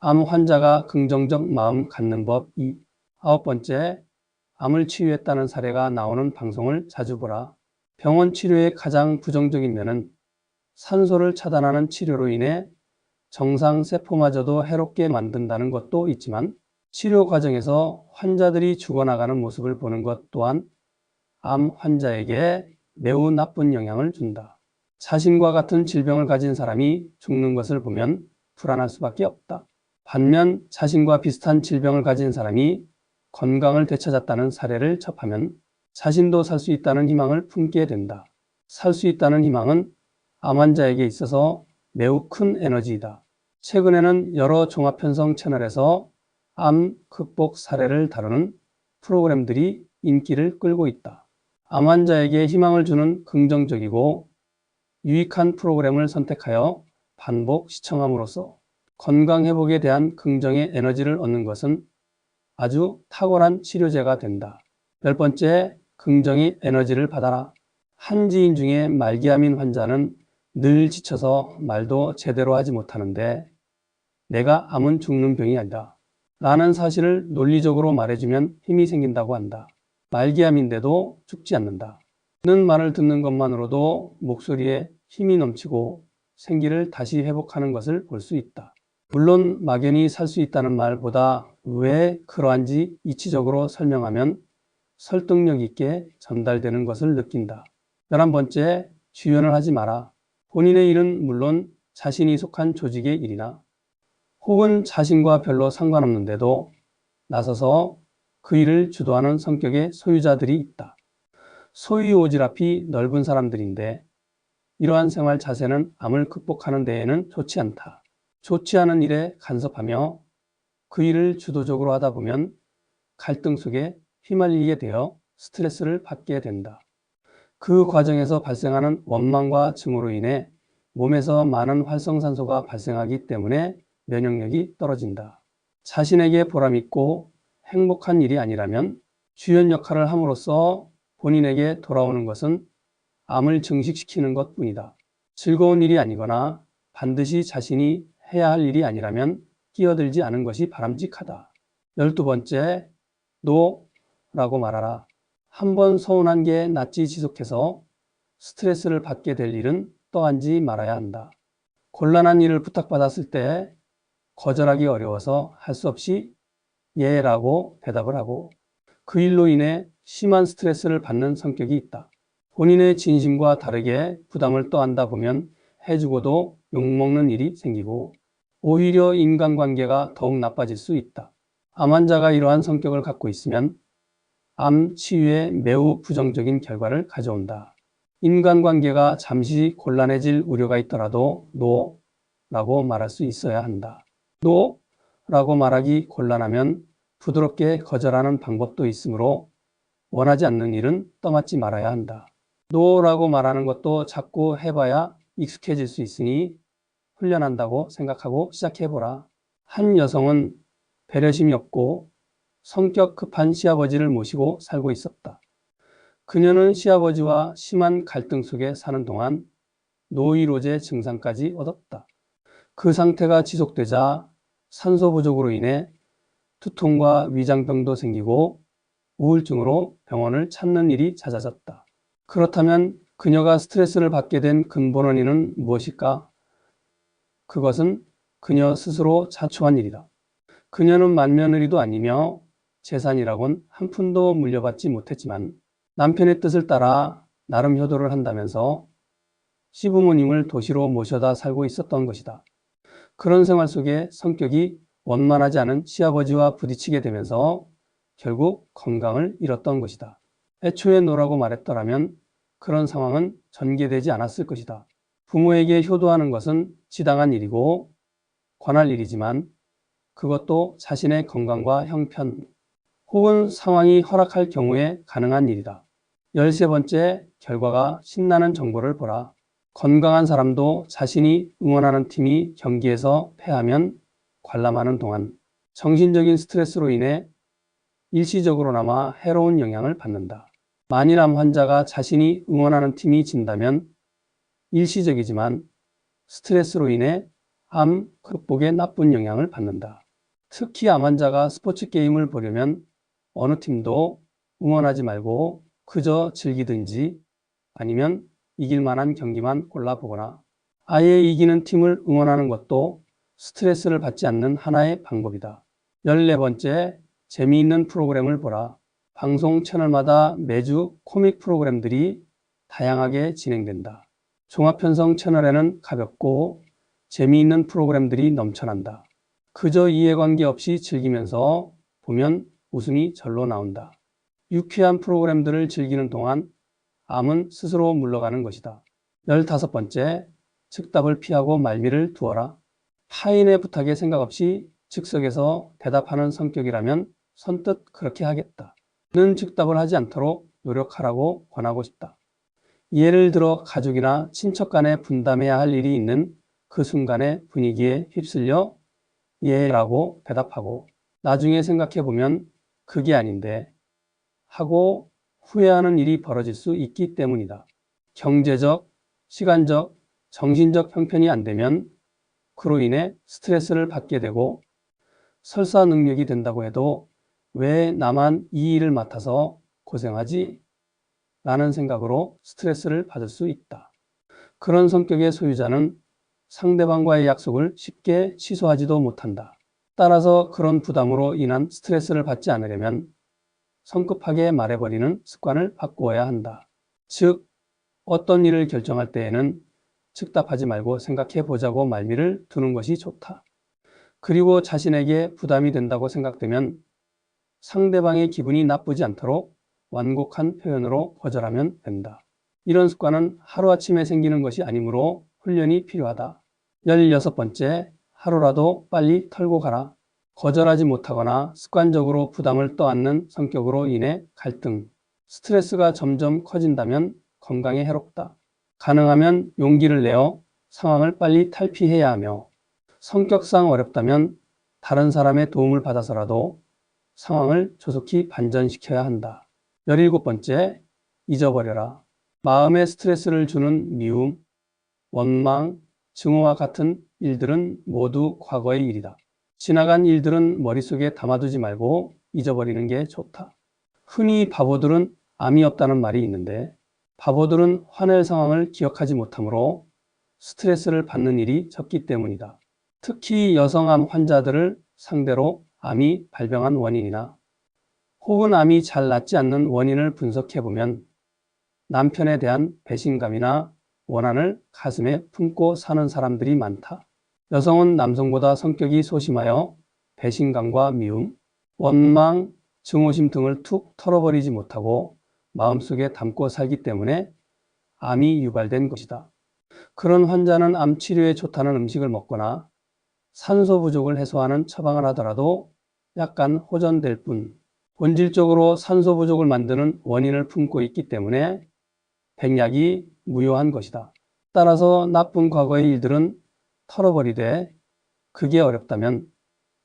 암 환자가 긍정적 마음 갖는 법 2. 9번째, 암을 치유했다는 사례가 나오는 방송을 자주 보라. 병원 치료의 가장 부정적인 면은 산소를 차단하는 치료로 인해 정상 세포마저도 해롭게 만든다는 것도 있지만, 치료 과정에서 환자들이 죽어나가는 모습을 보는 것 또한 암 환자에게 매우 나쁜 영향을 준다. 자신과 같은 질병을 가진 사람이 죽는 것을 보면 불안할 수밖에 없다. 반면 자신과 비슷한 질병을 가진 사람이 건강을 되찾았다는 사례를 접하면 자신도 살 수 있다는 희망을 품게 된다. 살 수 있다는 희망은 암 환자에게 있어서 매우 큰 에너지이다. 최근에는 여러 종합편성 채널에서 암 극복 사례를 다루는 프로그램들이 인기를 끌고 있다. 암 환자에게 희망을 주는 긍정적이고 유익한 프로그램을 선택하여 반복 시청함으로써 건강 회복에 대한 긍정의 에너지를 얻는 것은 아주 탁월한 치료제가 된다. 10번째, 긍정의 에너지를 받아라. 한 지인 중에 말기암인 환자는 늘 지쳐서 말도 제대로 하지 못하는데 내가 암은 죽는 병이 아니다 라는 사실을 논리적으로 말해주면 힘이 생긴다고 한다. 말기암인데도 죽지 않는다 는 말을 듣는 것만으로도 목소리에 힘이 넘치고 생기를 다시 회복하는 것을 볼 수 있다. 물론 막연히 살 수 있다는 말보다 왜 그러한지 이치적으로 설명하면 설득력 있게 전달되는 것을 느낀다. 11번째, 주연을 하지 마라. 본인의 일은 물론 자신이 속한 조직의 일이나 혹은 자신과 별로 상관없는데도 나서서 그 일을 주도하는 성격의 소유자들이 있다. 소위 오지랖이 넓은 사람들인데 이러한 생활 자세는 암을 극복하는 데에는 좋지 않다. 좋지 않은 일에 간섭하며 그 일을 주도적으로 하다 보면 갈등 속에 휘말리게 되어 스트레스를 받게 된다. 그 과정에서 발생하는 원망과 증오로 인해 몸에서 많은 활성산소가 발생하기 때문에 면역력이 떨어진다. 자신에게 보람있고 행복한 일이 아니라면 주연 역할을 함으로써 본인에게 돌아오는 것은 암을 증식시키는 것 뿐이다. 즐거운 일이 아니거나 반드시 자신이 해야 할 일이 아니라면 끼어들지 않은 것이 바람직하다. 12번째, 노라고 말하라. 한번 서운한 게 낯이 지속해서 스트레스를 받게 될 일은 떠안지 말아야 한다. 곤란한 일을 부탁받았을 때 거절하기 어려워서 할 수 없이 예라고 대답을 하고 그 일로 인해 심한 스트레스를 받는 성격이 있다. 본인의 진심과 다르게 부담을 떠안다 보면 해주고도 욕먹는 일이 생기고 오히려 인간관계가 더욱 나빠질 수 있다. 암 환자가 이러한 성격을 갖고 있으면 암 치유에 매우 부정적인 결과를 가져온다. 인간관계가 잠시 곤란해질 우려가 있더라도 노라고 말할 수 있어야 한다. 노라고 말하기 곤란하면 부드럽게 거절하는 방법도 있으므로 원하지 않는 일은 떠맡지 말아야 한다. 노라고 말하는 것도 자꾸 해봐야 익숙해질 수 있으니 훈련한다고 생각하고 시작해보라. 한 여성은 배려심이 없고 성격 급한 시아버지를 모시고 살고 있었다. 그녀는 시아버지와 심한 갈등 속에 사는 동안 노이로제 증상까지 얻었다. 그 상태가 지속되자 산소 부족으로 인해 두통과 위장병도 생기고 우울증으로 병원을 찾는 일이 잦아졌다. 그렇다면 그녀가 스트레스를 받게 된 근본 원인은 무엇일까? 그것은 그녀 스스로 자초한 일이다. 그녀는 맏며느리도 아니며 재산이라곤 한 푼도 물려받지 못했지만 남편의 뜻을 따라 나름 효도를 한다면서 시부모님을 도시로 모셔다 살고 있었던 것이다. 그런 생활 속에 성격이 원만하지 않은 시아버지와 부딪히게 되면서 결국 건강을 잃었던 것이다. 애초에 노라고 말했더라면 그런 상황은 전개되지 않았을 것이다. 부모에게 효도하는 것은 지당한 일이고 권할 일이지만 그것도 자신의 건강과 형편 혹은 상황이 허락할 경우에 가능한 일이다. 13번째, 결과가 신나는 정보를 보라. 건강한 사람도 자신이 응원하는 팀이 경기에서 패하면 관람하는 동안 정신적인 스트레스로 인해 일시적으로나마 해로운 영향을 받는다. 만일 암 환자가 자신이 응원하는 팀이 진다면 일시적이지만 스트레스로 인해 암 극복에 나쁜 영향을 받는다. 특히 암 환자가 스포츠 게임을 보려면 어느 팀도 응원하지 말고 그저 즐기든지 아니면 이길 만한 경기만 골라보거나 아예 이기는 팀을 응원하는 것도 스트레스를 받지 않는 하나의 방법이다. 14번째, 재미있는 프로그램을 보라. 방송 채널마다 매주 코믹 프로그램들이 다양하게 진행된다. 종합편성 채널에는 가볍고 재미있는 프로그램들이 넘쳐난다. 그저 이해관계 없이 즐기면서 보면 웃음이 절로 나온다. 유쾌한 프로그램들을 즐기는 동안 암은 스스로 물러가는 것이다. 15번째, 즉답을 피하고 말미를 두어라. 타인의 부탁에 생각 없이 즉석에서 대답하는 성격이라면 선뜻 그렇게 하겠다. 는 즉답을 하지 않도록 노력하라고 권하고 싶다. 예를 들어 가족이나 친척 간에 분담해야 할 일이 있는 그 순간의 분위기에 휩쓸려 예라고 대답하고 나중에 생각해보면 그게 아닌데 하고 후회하는 일이 벌어질 수 있기 때문이다. 경제적, 시간적, 정신적 형편이 안 되면 그로 인해 스트레스를 받게 되고 설사 능력이 된다고 해도 왜 나만 이 일을 맡아서 고생하지? 라는 생각으로 스트레스를 받을 수 있다. 그런 성격의 소유자는 상대방과의 약속을 쉽게 취소하지도 못한다. 따라서 그런 부담으로 인한 스트레스를 받지 않으려면 성급하게 말해버리는 습관을 바꾸어야 한다. 즉, 어떤 일을 결정할 때에는 즉답하지 말고 생각해 보자고 말미를 두는 것이 좋다. 그리고 자신에게 부담이 된다고 생각되면 상대방의 기분이 나쁘지 않도록 완곡한 표현으로 거절하면 된다. 이런 습관은 하루아침에 생기는 것이 아니므로 훈련이 필요하다. 16번째, 하루라도 빨리 털고 가라. 거절하지 못하거나 습관적으로 부담을 떠안는 성격으로 인해 갈등, 스트레스가 점점 커진다면 건강에 해롭다. 가능하면 용기를 내어 상황을 빨리 탈피해야 하며 성격상 어렵다면 다른 사람의 도움을 받아서라도 상황을 조속히 반전시켜야 한다. 17번째, 잊어버려라. 마음에 스트레스를 주는 미움, 원망, 증오와 같은 일들은 모두 과거의 일이다. 지나간 일들은 머릿속에 담아두지 말고 잊어버리는 게 좋다. 흔히 바보들은 암이 없다는 말이 있는데 바보들은 화낼 상황을 기억하지 못하므로 스트레스를 받는 일이 적기 때문이다. 특히 여성암 환자들을 상대로 암이 발병한 원인이나 혹은 암이 잘 낫지 않는 원인을 분석해보면 남편에 대한 배신감이나 원한을 가슴에 품고 사는 사람들이 많다. 여성은 남성보다 성격이 소심하여 배신감과 미움, 원망, 증오심 등을 툭 털어버리지 못하고 마음속에 담고 살기 때문에 암이 유발된 것이다. 그런 환자는 암 치료에 좋다는 음식을 먹거나 산소 부족을 해소하는 처방을 하더라도 약간 호전될 뿐, 본질적으로 산소 부족을 만드는 원인을 품고 있기 때문에 백약이 무효한 것이다. 따라서 나쁜 과거의 일들은 털어버리되 그게 어렵다면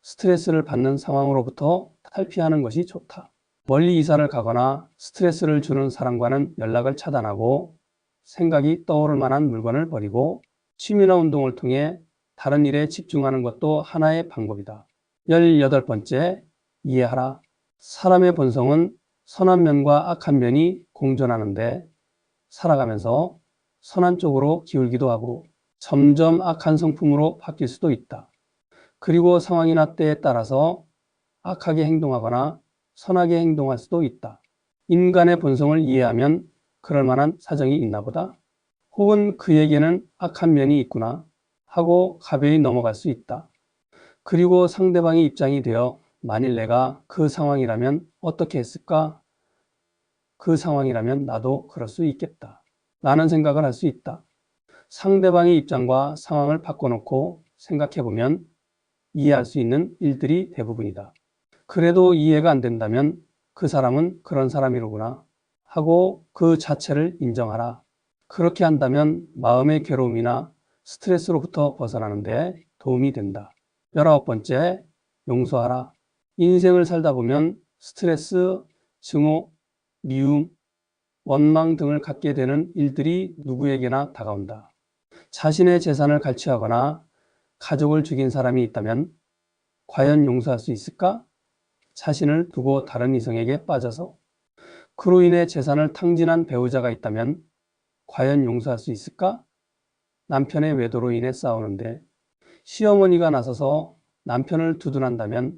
스트레스를 받는 상황으로부터 탈피하는 것이 좋다. 멀리 이사를 가거나 스트레스를 주는 사람과는 연락을 차단하고 생각이 떠오를 만한 물건을 버리고 취미나 운동을 통해 다른 일에 집중하는 것도 하나의 방법이다. 18번째, 이해하라. 사람의 본성은 선한 면과 악한 면이 공존하는데 살아가면서 선한 쪽으로 기울기도 하고 점점 악한 성품으로 바뀔 수도 있다. 그리고 상황이나 때에 따라서 악하게 행동하거나 선하게 행동할 수도 있다. 인간의 본성을 이해하면 그럴 만한 사정이 있나 보다. 혹은 그에게는 악한 면이 있구나 하고 가벼이 넘어갈 수 있다. 그리고 상대방의 입장이 되어 만일 내가 그 상황이라면 어떻게 했을까? 그 상황이라면 나도 그럴 수 있겠다. 라는 생각을 할 수 있다. 상대방의 입장과 상황을 바꿔놓고 생각해보면 이해할 수 있는 일들이 대부분이다. 그래도 이해가 안 된다면 그 사람은 그런 사람이로구나 하고 그 자체를 인정하라. 그렇게 한다면 마음의 괴로움이나 스트레스로부터 벗어나는 데 도움이 된다. 19번째, 용서하라. 인생을 살다 보면 스트레스, 증오, 미움, 원망 등을 갖게 되는 일들이 누구에게나 다가온다. 자신의 재산을 갈취하거나 가족을 죽인 사람이 있다면 과연 용서할 수 있을까? 자신을 두고 다른 이성에게 빠져서 그로 인해 재산을 탕진한 배우자가 있다면 과연 용서할 수 있을까? 남편의 외도로 인해 싸우는데 시어머니가 나서서 남편을 두둔한다면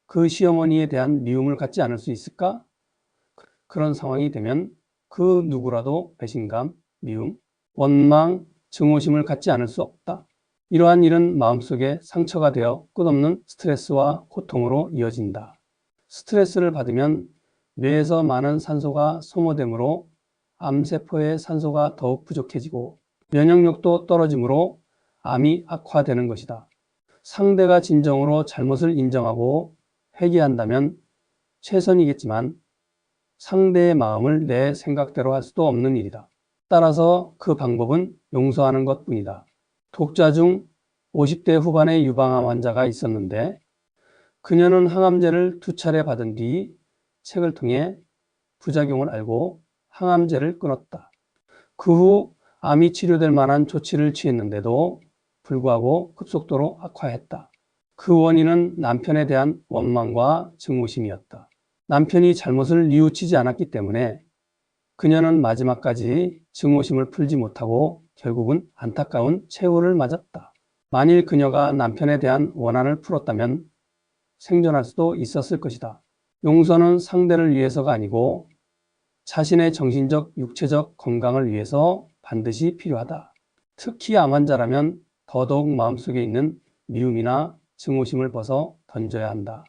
그 시어머니에 대한 미움을 갖지 않을 수 있을까? 그런 상황이 되면 그 누구라도 배신감, 미움, 원망, 증오심을 갖지 않을 수 없다. 이러한 일은 마음속에 상처가 되어 끝없는 스트레스와 고통으로 이어진다. 스트레스를 받으면 뇌에서 많은 산소가 소모되므로 암세포의 산소가 더욱 부족해지고 면역력도 떨어지므로 암이 악화되는 것이다. 상대가 진정으로 잘못을 인정하고 회개한다면 최선이겠지만 상대의 마음을 내 생각대로 할 수도 없는 일이다. 따라서 그 방법은 용서하는 것뿐이다. 독자 중 50대 후반의 유방암 환자가 있었는데 그녀는 항암제를 2차례 받은 뒤 책을 통해 부작용을 알고 항암제를 끊었다. 그 후 암이 치료될 만한 조치를 취했는데도 불구하고 급속도로 악화했다. 그 원인은 남편에 대한 원망과 증오심이었다. 남편이 잘못을 뉘우치지 않았기 때문에 그녀는 마지막까지 증오심을 풀지 못하고 결국은 안타까운 최후를 맞았다. 만일 그녀가 남편에 대한 원한을 풀었다면 생존할 수도 있었을 것이다. 용서는 상대를 위해서가 아니고 자신의 정신적, 육체적 건강을 위해서 반드시 필요하다. 특히 암 환자라면 더더욱 마음속에 있는 미움이나 증오심을 벗어 던져야 한다.